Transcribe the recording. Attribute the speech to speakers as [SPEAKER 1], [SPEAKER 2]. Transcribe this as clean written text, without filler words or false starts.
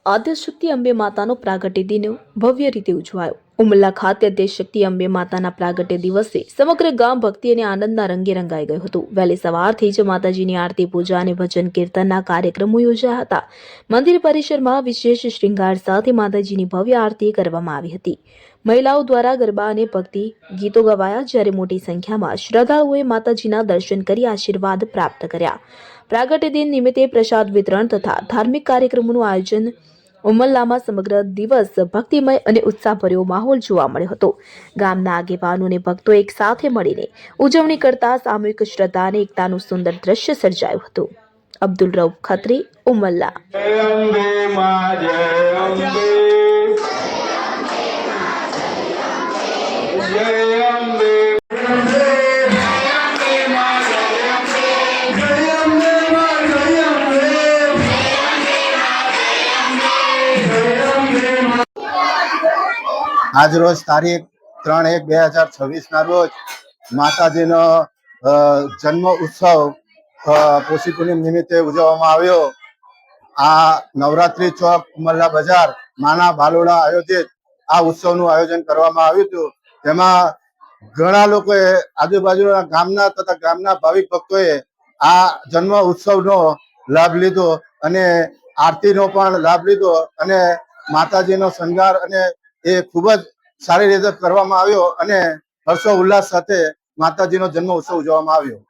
[SPEAKER 1] આદ્યશક્તિ અંબે માતાનો પ્રાગટ્ય દિન ભવ્ય રીતે ઉજવાયો। ઉમલ્લા ખાતે આદ્યશક્તિ અંબે માતાના પ્રાગટ્ય દિવસે સમગ્ર ગામ ભક્તિ અને આનંદના રંગે રંગાઈ ગયું હતું। વહેલી સવારથી જ માતાજીની આરતી, પૂજા અને ભજન કીર્તનના કાર્યક્રમો યોજાયા હતા। મંદિર પરિસરમાં વિશેષ શ્રૃંગાર સાથે માતાજીની ભવ્ય આરતી કરવામાં આવી હતી। મહિલાઓ દ્વારા ગરબા અને ભક્તિ ગીતો ગવાયા, જ્યારે મોટી સંખ્યામાં શ્રદ્ધાળુઓએ માતાજીના દર્શન કરી આશીર્વાદ પ્રાપ્ત કર્યા। પ્રાગટ્ય દિન નિમિત્તે પ્રસાદ વિતરણ તથા ધાર્મિક કાર્યક્રમોનું આયોજન ઉમલ્લામાં સમગ્ર દિવસ ભક્તિમય અને ઉત્સાહભર્યો માહોલ જોવા મળ્યો હતો। ગામના આગેવાનો અને ભક્તો એક સાથે મળીને ઉજવણી કરતા સામૂહિક શ્રદ્ધા અને એકતાનું સુંદર દ્રશ્ય સર્જાયું હતું। અબ્દુલ રઉફ ખત્રી, ઉમલ્લા।
[SPEAKER 2] आज रोज तारीख 3/1/2026 ना रोज माताजीनो जन्म उत्सव पोषी पूनम निमित्ते उजवવામાં આવ્યો। आ नवरात्रि चौक उमल्ला बजार माना बालोड़ा आयोजित आ उत्सवનું आयोजन કરવામાં આવ્યું હતું। તેમાં ઘણા લોકોએ આજુબાજુના ગામના તથા ગામના ભાવિક ભક્તોએ આ જન્મ ઉત્સવનો લાભ લીધો અને આરતીનો પણ લાભ લીધો અને માતાજીનો શણગાર અને એ ખૂબ જ સારી રીતે કરવામાં આવ્યો અને હર્ષો ઉલ્લાસ સાથે માતાજીનો જન્મ ઉત્સવ ઉજવવામાં આવ્યો।